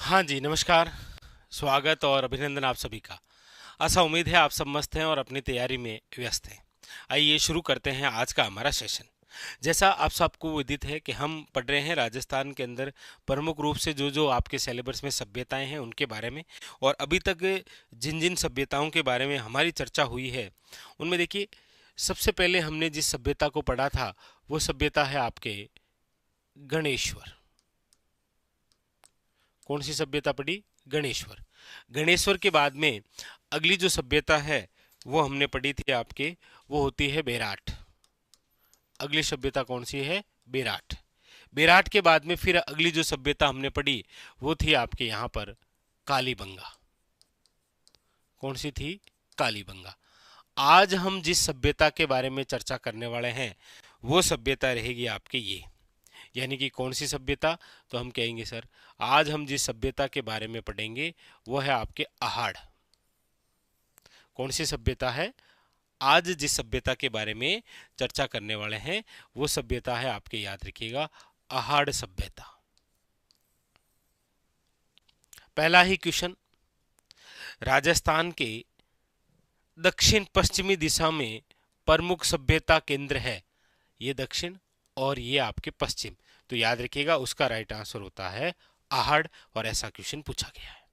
हाँ जी, नमस्कार। स्वागत और अभिनंदन आप सभी का। आशा उम्मीद है आप सब मस्त हैं और अपनी तैयारी में व्यस्त हैं। आइए शुरू करते हैं आज का हमारा सेशन। जैसा आप सबको विदित है कि हम पढ़ रहे हैं राजस्थान के अंदर प्रमुख रूप से जो जो आपके सिलेबस में सभ्यताएं हैं उनके बारे में। और अभी तक जिन जिन सभ्यताओं के बारे में हमारी चर्चा हुई है उनमें देखिए, सबसे पहले हमने जिस सभ्यता को पढ़ा था वो सभ्यता है आपके गणेश्वर। कौन सी सभ्यता पढ़ी? गणेश्वर। गणेश्वर के बाद में अगली जो सभ्यता है वो हमने पढ़ी थी आपके, वो होती है बेराट। अगली सभ्यता कौन सी है? बेराट। बेराट के बाद में फिर अगली जो सभ्यता हमने पढ़ी वो थी आपके यहाँ पर कालीबंगा। कौन सी थी? कालीबंगा। आज हम जिस सभ्यता के बारे में चर्चा करने वाले हैं वो सभ्यता रहेगी आपके ये, यानी कि कौन सी सभ्यता? तो हम कहेंगे सर, आज हम जिस सभ्यता के बारे में पढ़ेंगे वो है आपके आहाड़। कौन सी सभ्यता है? आज जिस सभ्यता के बारे में चर्चा करने वाले हैं वो सभ्यता है आपके, याद रखिएगा, आहाड़ सभ्यता। पहला ही क्वेश्चन, राजस्थान के दक्षिण पश्चिमी दिशा में प्रमुख सभ्यता केंद्र है। ये दक्षिण और ये आपके पश्चिम, तो याद रखिएगा उसका राइट आंसर होता है आहड़, और ऐसा क्वेश्चन पूछा गया है।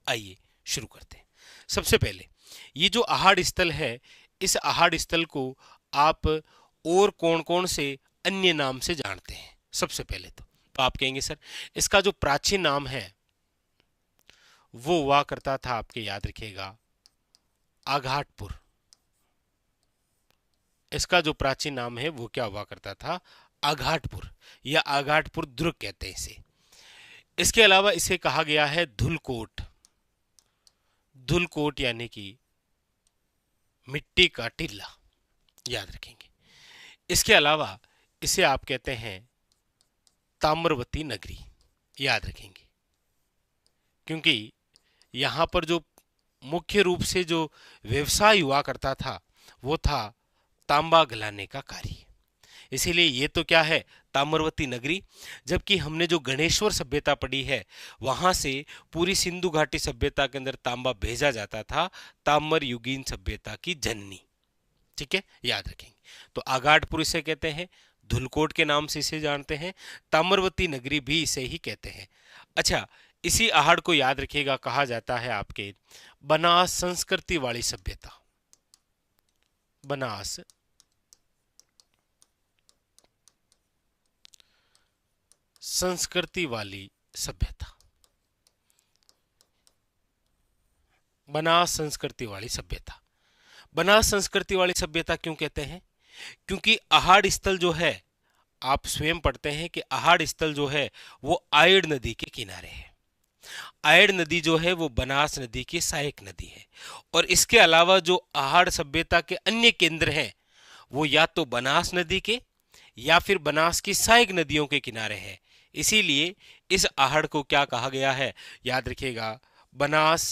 आइए शुरू करते हैं। सबसे पहले ये जो आहड़ स्थल है, इस आहड़ स्थल को आप और कौन कौन से अन्य नाम से जानते हैं? सबसे पहले तो आप कहेंगे सर इसका जो प्राचीन नाम है वो हुआ करता था आपके, याद रखिएगा, आघाटपुर। इसका जो प्राचीन नाम है वो क्या हुआ करता था? आघाटपुर, या आघाटपुर दुर्ग कहते हैं इसे। इसके अलावा इसे कहा गया है धुलकोट। धुलकोट यानी कि मिट्टी का टीला, याद रखेंगे। इसके अलावा इसे आप कहते हैं ताम्रवती नगरी, याद रखेंगे, क्योंकि यहां पर जो मुख्य रूप से जो व्यवसाय हुआ करता था वो था तांबा गलाने का कार्य। इसीलिए ये तो क्या है? ताम्रवती नगरी। जबकि हमने जो गणेश्वर सभ्यता पढ़ी है वहां से पूरी सिंधु घाटी सभ्यता के अंदर तांबा भेजा जाता था, ताम्र युगीन सभ्यता की जननी। ठीक है, याद रखेंगे। तो आगाटपुर इसे कहते हैं, धुलकोट के नाम से इसे जानते हैं, ताम्रवती नगरी भी इसे ही कहते हैं। अच्छा, इसी आहड़ को याद रखिएगा कहा जाता है आपके बनास संस्कृति वाली सभ्यता। बनास संस्कृति वाली सभ्यता। बनास संस्कृति वाली सभ्यता। बनास संस्कृति वाली सभ्यता क्यों कहते हैं? क्योंकि आहड़ स्थल जो है, आप स्वयं पढ़ते हैं कि आहड़ स्थल जो है वो आयड़ नदी के किनारे है। आयड़ नदी जो है वो बनास नदी की सहायक नदी है। और इसके अलावा जो आहड़ सभ्यता के अन्य केंद्र हैं वो या तो बनास नदी के या फिर बनास की सहायक नदियों के किनारे है। इसीलिए इस आहड़ को क्या कहा गया है? याद रखिएगा, बनास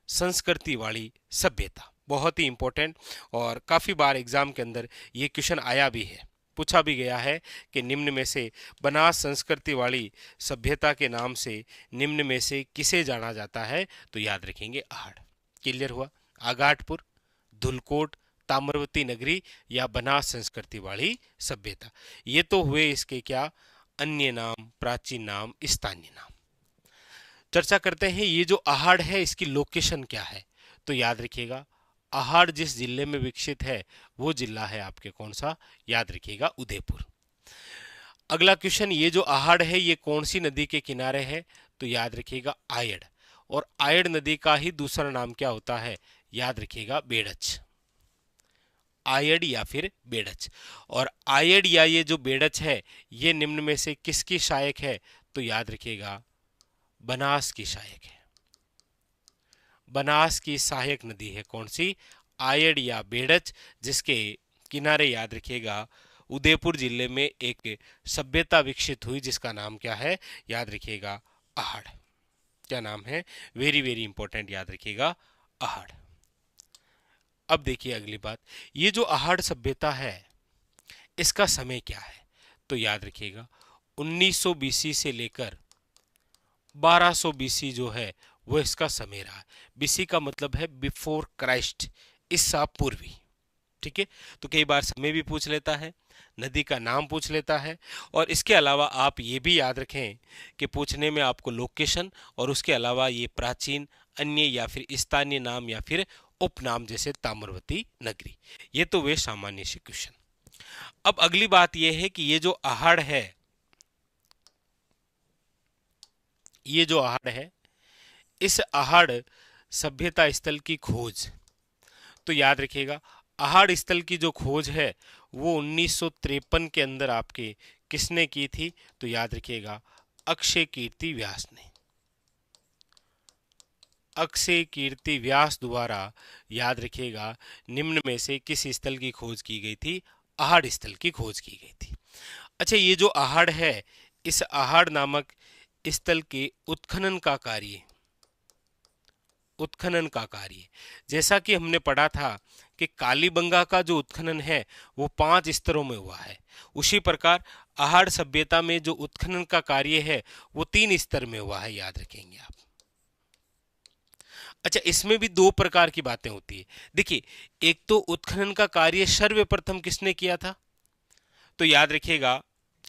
संस्कृति वाली सभ्यता। बहुत ही इंपॉर्टेंट, और काफी बार एग्जाम के अंदर ये क्वेश्चन आया भी है, पूछा भी गया है कि निम्न में से बनास संस्कृति वाली सभ्यता के नाम से निम्न में से किसे जाना जाता है? तो याद रखेंगे आहड़। क्लियर हुआ? आगाटपुर, धुलकोट, ताम्रवती नगरी या बनास संस्कृति वाली सभ्यता, ये तो हुए इसके क्या? अन्य नाम, प्राचीन नाम, स्थानीय नाम। चर्चा करते हैं ये जो आहड़ है इसकी लोकेशन क्या है? तो याद रखिएगा, आहड़ जिस जिले में विकसित है वो जिला है आपके कौन सा? याद रखिएगा, उदयपुर। अगला क्वेश्चन, ये जो आहड़ है ये कौन सी नदी के किनारे है? तो याद रखिएगा, आयड़। और आयड़ नदी का ही दूसरा नाम क्या होता है? याद रखिएगा, बेड़च। आयड़ या फिर बेड़च। और आयड़ या ये जो बेड़च है ये निम्न में से किसकी सहायक है? तो याद रखिएगा, बनास की सहायक है। बनास की सहायक नदी है कौन सी? आयड़ या बेड़च, जिसके किनारे याद रखिएगा उदयपुर जिले में एक सभ्यता विकसित हुई जिसका नाम क्या है? याद रखिएगा, आहड़। क्या नाम है? वेरी वेरी इंपॉर्टेंट, याद रखिएगा, आहड़। अब देखिए अगली बात, ये जो आहड़ सभ्यता है इसका समय क्या है? तो याद रखिएगा 1900 बीसी से लेकर 1200 बीसी जो है वो इसका समय रहा। बीसी का मतलब है बिफोर क्राइस्ट, ईसा पूर्वी। ठीक है, तो कई बार समय भी पूछ लेता है, नदी का नाम पूछ लेता है, और इसके अलावा आप ये भी याद रखें कि पूछने में आपको लोकेशन और उसके अलावा ये प्राचीन अन्य या फिर स्थानीय नाम या फिर उपनाम जैसे ताम्रवती नगरी। ये तो वे सामान्य से क्वेश्चन। अब अगली बात यह है कि ये जो आहड़ है, ये जो आहड़ है, इस आहड़ सभ्यता स्थल की खोज, तो याद रखिएगा आहड़ स्थल की जो खोज है वो 1953 के अंदर आपके किसने की थी, तो याद रखिएगा अक्षय कीर्ति व्यास ने। अक्षय कीर्ति व्यास द्वारा याद रखिएगा निम्न में से किस स्थल की खोज की गई थी, आहड़ स्थल की खोज की गई थी। अच्छा, ये जो आहड़ है, इस आहड़ नामक स्थल के उत्खनन का कार्य, उत्खनन का कार्य जैसा कि हमने पढ़ा था कि कालीबंगा का जो उत्खनन है वो 5 स्तरों में हुआ है, उसी प्रकार आहड़ सभ्यता में जो उत्खनन का कार्य है वो 3 स्तर में हुआ है, याद रखेंगे आप। अच्छा, इसमें भी 2 प्रकार की बातें होती है। देखिए, एक तो उत्खनन का कार्य सर्वप्रथम किसने किया था, तो याद रखिएगा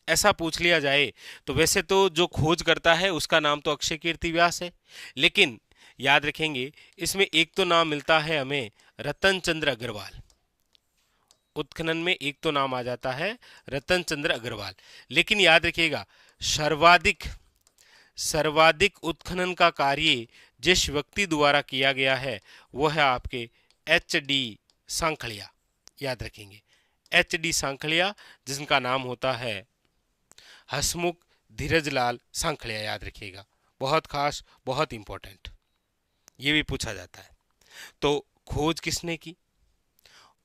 ऐसा पूछ लिया जाए तो वैसे तो जो खोज करता है उसका नाम तो अक्षय कीर्ति व्यास है, लेकिन याद रखेंगे इसमें एक तो नाम मिलता है हमें रतन चंद्र अग्रवाल। उत्खनन में एक तो नाम आ जाता है रतन चंद्र अग्रवाल, लेकिन याद रखिएगा सर्वाधिक सर्वाधिक उत्खनन का कार्य जिस व्यक्ति द्वारा किया गया है वो है आपके HD सांखलिया। याद रखेंगे HD सांखलिया, जिनका नाम होता है हसमुख धीरजलाल सांखलिया। याद रखिएगा, बहुत खास, बहुत इंपॉर्टेंट, ये भी पूछा जाता है। तो खोज किसने की,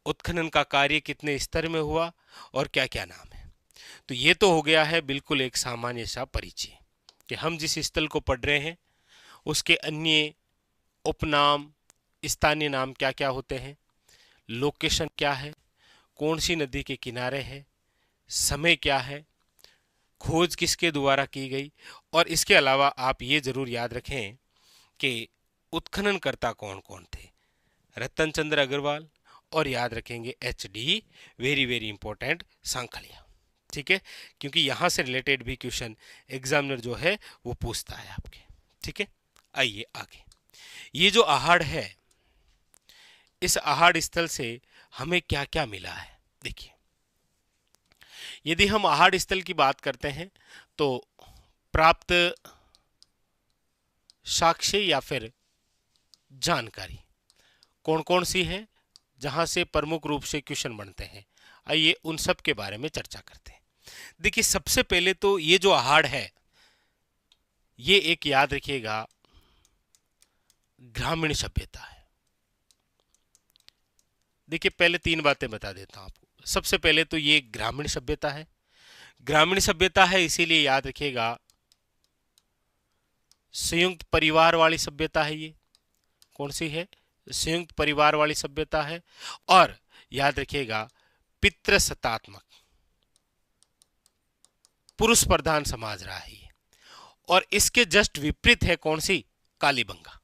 उत्खनन का कार्य कितने स्तर में हुआ और क्या क्या नाम है, तो ये तो हो गया है बिल्कुल एक सामान्य सा परिचय कि हम जिस स्थल को पढ़ रहे हैं उसके अन्य उपनाम स्थानीय नाम क्या क्या होते हैं, लोकेशन क्या है, कौन सी नदी के किनारे है, समय क्या है, खोज किसके द्वारा की गई, और इसके अलावा आप ये जरूर याद रखें कि उत्खननकर्ता कौन कौन थे, रतन चंद्र अग्रवाल, और याद रखेंगे HD, very very important, Sankhalia. ठीक है, क्योंकि यहां से रिलेटेड भी क्वेश्चन एग्जामिनर जो है वो पूछता है आपके। ठीक है, आइए आगे। ये जो आहड़ है, इस आहड़ स्थल से हमें क्या क्या मिला है, देखिए यदि हम आहड़ स्थल की बात करते हैं तो प्राप्त साक्ष्य या फिर जानकारी कौन कौन सी है जहां से प्रमुख रूप से क्वेश्चन बनते हैं, आइए उन सब के बारे में चर्चा करते हैं। देखिए, सबसे पहले तो ये जो आहड़ है ये एक, याद रखिएगा, ग्रामीण सभ्यता है। देखिए, पहले 3 बातें बता देता हूं आपको। सबसे पहले तो ये ग्रामीण सभ्यता है, ग्रामीण सभ्यता है इसीलिए याद रखिएगा संयुक्त परिवार वाली सभ्यता है। ये कौन सी है, संयुक्त परिवार वाली सभ्यता है, और याद रखिएगा पितृसत्तात्मक, पुरुष प्रधान समाज रहा है ये। और इसके जस्ट विपरीत है कौन सी, कालीबंगा।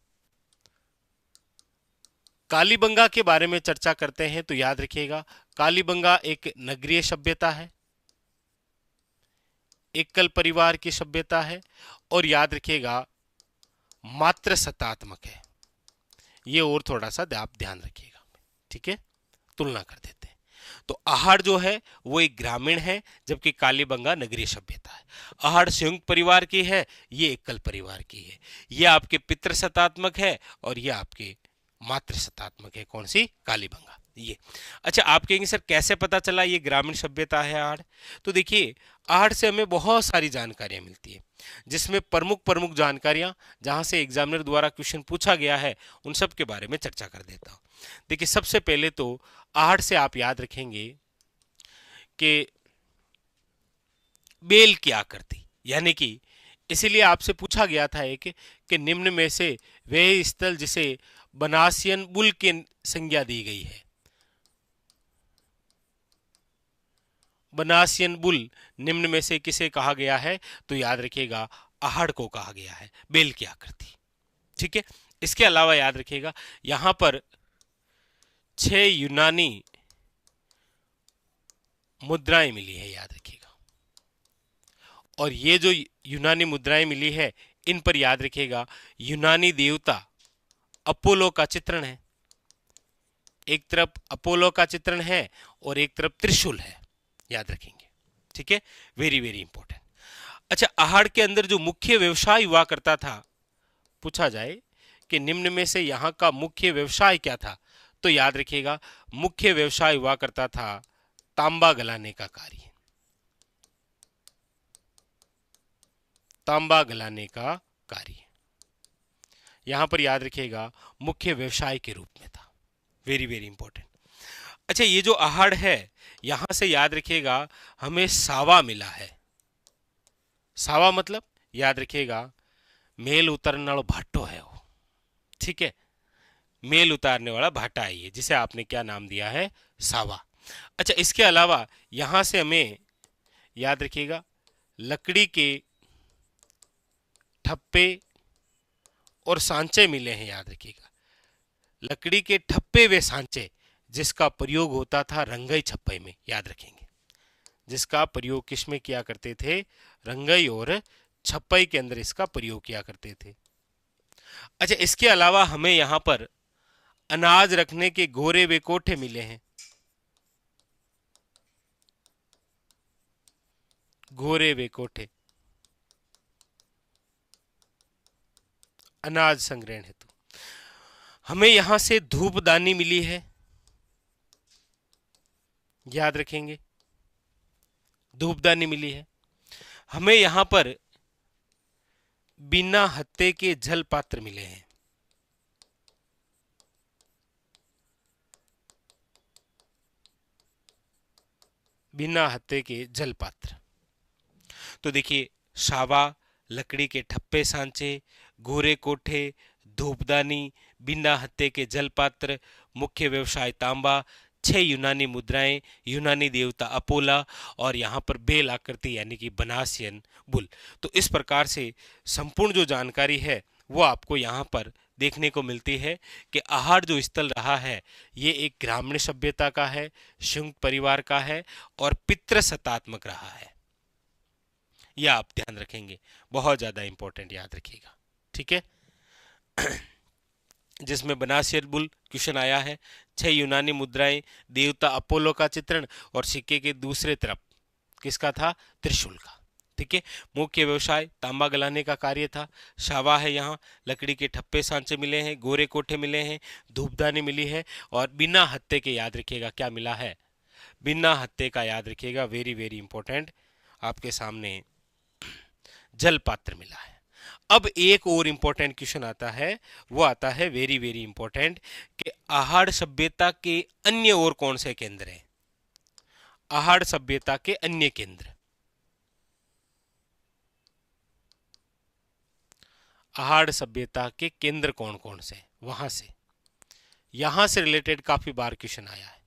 कालीबंगा के बारे में चर्चा करते हैं तो याद रखिएगा कालीबंगा एक नगरीय सभ्यता है, एकल परिवार की सभ्यता है, और याद रखिएगा मात्र सत्तात्मक है। ये और थोड़ा सा आप ध्यान रखिएगा। ठीक है, तुलना कर देते हैं। तो आहड़ जो है वो एक ग्रामीण है, जबकि कालीबंगा नगरीय सभ्यता है। आहड़ संयुक्त परिवार की है, ये एकल परिवार की है। ये आपके पितृसत्तात्मक है और ये आपके मातृ सत्तात्मक है, कौन सी, कालीबंगा। ये अच्छा, आप कहेंगे सर कैसे पता चला ये ग्रामीण सभ्यता है आहड़, तो देखिए आहड़ से हमें बहुत सारी जानकारियां मिलती है, जिसमें प्रमुख प्रमुख जानकारियां जहां से एग्जामिनर द्वारा क्वेश्चन पूछा गया है उन सब के बारे में चर्चा कर देता हूं। देखिए, सबसे पहले तो आहड़ से आप याद रखेंगे कि बेल की आकृति, यानी कि इसीलिए आपसे पूछा गया था एक कि निम्न में से वह स्थल जिसे बनासियन बुल की संज्ञा दी गई है, बनासियन बुल निम्न में से किसे कहा गया है, तो याद रखिएगा आहड़ को कहा गया है, बेल की आकृति। ठीक है, इसके अलावा याद रखिएगा यहां पर 6 यूनानी मुद्राएं मिली है, याद रखिएगा। और ये जो यूनानी मुद्राएं मिली है इन पर याद रखिएगा यूनानी देवता अपोलो का चित्रण है। एक तरफ अपोलो का चित्रण है और एक तरफ त्रिशूल है, याद रखेंगे। ठीक है, वेरी वेरी इंपॉर्टेंट। अच्छा, आहड़ के अंदर जो मुख्य व्यवसाय हुआ करता था, पूछा जाए कि निम्न में से यहां का मुख्य व्यवसाय क्या था, तो याद रखिएगा मुख्य व्यवसाय हुआ करता था तांबा गलाने का कार्य। तांबा गलाने का कार्य यहां पर याद रखिएगा मुख्य व्यवसाय के रूप में था। Very very important. अच्छा, ये जो आहड़ है यहां से याद रखिएगा हमें सावा मिला है। सावा मतलब याद रखिएगा मेल उतारने वाला भाटो है वो। ठीक है, मेल उतारने वाला भाटा है ये, जिसे आपने क्या नाम दिया है, सावा। अच्छा, इसके अलावा यहां से हमें याद रखिएगा लकड़ी के ठप्पे और सांचे मिले हैं, याद रखिएगा लकड़ी के ठप्पे व सांचे जिसका प्रयोग होता था रंगई छप्पई में, याद रखेंगे जिसका प्रयोग किस में किया करते थे, रंगई और छप्पई के अंदर इसका प्रयोग किया करते थे। अच्छा, इसके अलावा हमें यहां पर अनाज रखने के गोरे वे कोठे मिले हैं, गोरे वे कोठे अनाज संग्रहण हेतु। हमें यहां से धूपदानी मिली है, याद रखेंगे धूपदानी मिली है। हमें यहां पर बिना हत्ते के जल पात्र मिले हैं, बिना हत्ते के जल पात्र। तो देखिए सावा, लकड़ी के ठप्पे सांचे, गोरे कोठे, धूपदानी, बिना हत्ते के जल पात्र, मुख्य व्यवसाय तांबा, 6 यूनानी मुद्राएं, यूनानी देवता अपोला और यहाँ पर बेल आकृति यानी कि बनासियन बुल। तो इस प्रकार से संपूर्ण जो जानकारी है वो आपको यहाँ पर देखने को मिलती है कि आहड़ जो स्थल रहा है ये एक ग्रामीण सभ्यता का है, संयुक्त परिवार का है और पितृसत्तात्मक रहा है। यह आप ध्यान रखेंगे, बहुत ज्यादा इंपॉर्टेंट, याद रखिएगा। ठीक है, जिसमें बनासियर बुल क्वेश्चन आया है, 6 यूनानी मुद्राएं, देवता अपोलो का चित्रण और सिक्के के दूसरे तरफ किसका था, त्रिशूल का। ठीक है, मुख्य व्यवसाय तांबा गलाने का कार्य था। सावा है, यहाँ लकड़ी के ठप्पे सांचे मिले हैं, गोरे कोठे मिले हैं, धूपदानी मिली है और बिना हत्ते के याद रखिएगा क्या मिला है, बिना हत्ते का याद रखिएगा, वेरी वेरी इंपॉर्टेंट, आपके सामने जल पात्र मिला है। अब एक और इंपॉर्टेंट क्वेश्चन आता है, वो आता है वेरी वेरी इंपॉर्टेंट कि आहड़ सभ्यता के अन्य और कौन से केंद्र हैं, आहड़ सभ्यता के अन्य केंद्र, आहड़ सभ्यता के केंद्र कौन कौन से, वहां से यहां से रिलेटेड काफी बार क्वेश्चन आया है।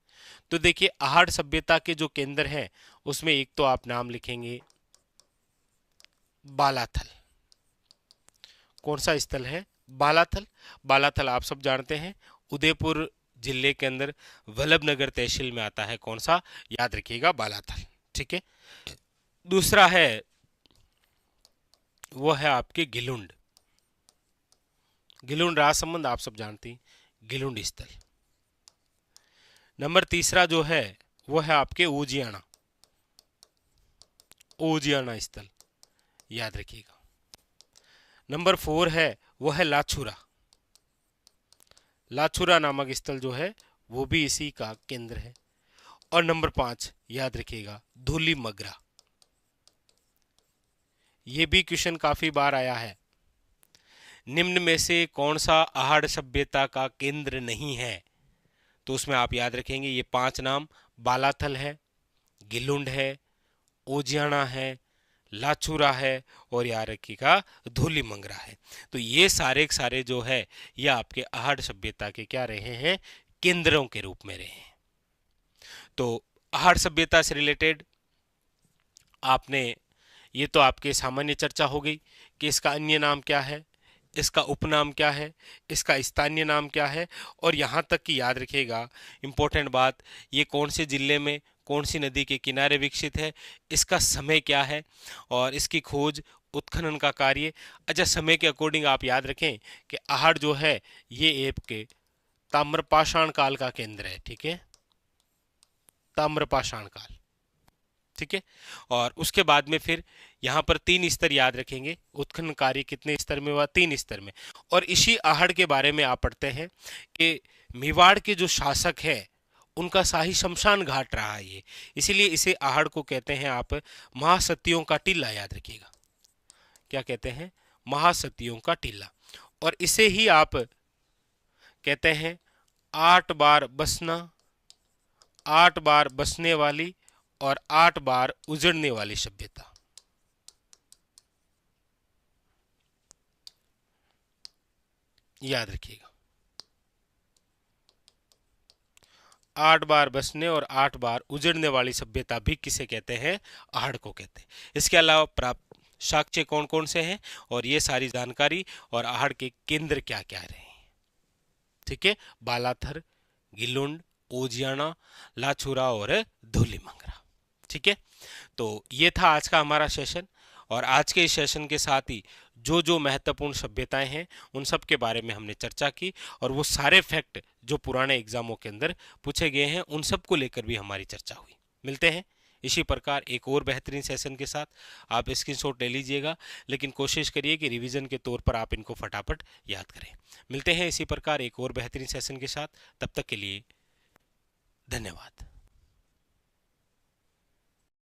तो देखिए आहड़ सभ्यता के जो केंद्र हैं उसमें एक तो आप नाम लिखेंगे बालाथल। कौन सा स्थल है, बालाथल। बालाथल आप सब जानते हैं उदयपुर जिले के अंदर वल्लभनगर तहसील में आता है, कौन सा, याद रखिएगा बालाथल। ठीक है, दूसरा है वो है आपके गिलुंड, गिलुंड राजसमंद आप सब जानते हैं, गिलुंड स्थल। नंबर तीसरा जो है वो है आपके ओजियाना, ओजियाना स्थल, याद रखिएगा। नंबर 4 है वो है लाछुरा, लाछुरा नामक स्थल जो है वो भी इसी का केंद्र है। और नंबर 5 याद रखिएगा धूली मगरा, ये भी क्वेश्चन काफी बार आया है, निम्न में से कौन सा आहड़ सभ्यता का केंद्र नहीं है, तो उसमें आप याद रखेंगे ये 5 नाम, बालाथल है, गिलुंड है, ओजियाना है, लाछुरा है और याद रखिएगा धूली मंगरा है। तो ये सारे के सारे जो है ये आपके आहड़ सभ्यता के क्या रहे हैं, केंद्रों के रूप में रहे हैं। तो आहड़ सभ्यता से रिलेटेड आपने, ये तो आपके सामान्य चर्चा हो गई कि इसका अन्य नाम क्या है, इसका उपनाम क्या है, इसका स्थानीय नाम क्या है, और यहाँ तक कि याद रखिएगा इम्पोर्टेंट बात, ये कौन से जिले में कौन सी नदी के किनारे विकसित है, इसका समय क्या है, और इसकी खोज उत्खनन का कार्य। अच्छा, समय के अकॉर्डिंग आप याद रखें कि आहड़ जो है ये एप के ताम्रपाषाण काल का केंद्र है। ठीक है, ताम्रपाषाण काल। ठीक है, और उसके बाद में फिर यहाँ पर 3 स्तर याद रखेंगे। उत्खनन कार्य कितने स्तर में हुआ? 3 स्तर में। और इसी आहड़ के बारे में आप पढ़ते हैं कि मेवाड़ के जो शासक है उनका शाही शमशान घाट रहा है ये, इसीलिए इसे आहड़ को कहते हैं आप महासतियों का टीला। याद रखिएगा, क्या कहते हैं? महासतियों का टीला। और इसे ही आप कहते हैं 8 बार बसना, 8 बार बसने वाली और 8 बार उजड़ने वाली सभ्यता। याद रखिएगा, 8 बार बसने और 8 बार उजड़ने वाली सभ्यता भी किसे कहते हैं? आहड़ को कहते हैं। इसके अलावा प्राप्त साक्ष्य कौन कौन से हैं और ये सारी जानकारी और आहड़ के केंद्र क्या क्या रहे हैं। ठीक है, बालाथर, गिलुंड, ओजियाना, लाछुरा और धूलीमंगरा। ठीक है, तो ये था आज का हमारा सेशन, और आज के इस सेशन के साथ ही जो जो महत्वपूर्ण सभ्यताएं हैं उन सब के बारे में हमने चर्चा की, और वो सारे फैक्ट जो पुराने एग्जामों के अंदर पूछे गए हैं उन सब को लेकर भी हमारी चर्चा हुई। मिलते हैं इसी प्रकार एक और बेहतरीन सेशन के साथ। आप स्क्रीनशॉट ले लीजिएगा, लेकिन कोशिश करिए कि रिवीजन के तौर पर आप इनको फटाफट याद करें। मिलते हैं इसी प्रकार एक और बेहतरीन सेशन के साथ, तब तक के लिए धन्यवाद।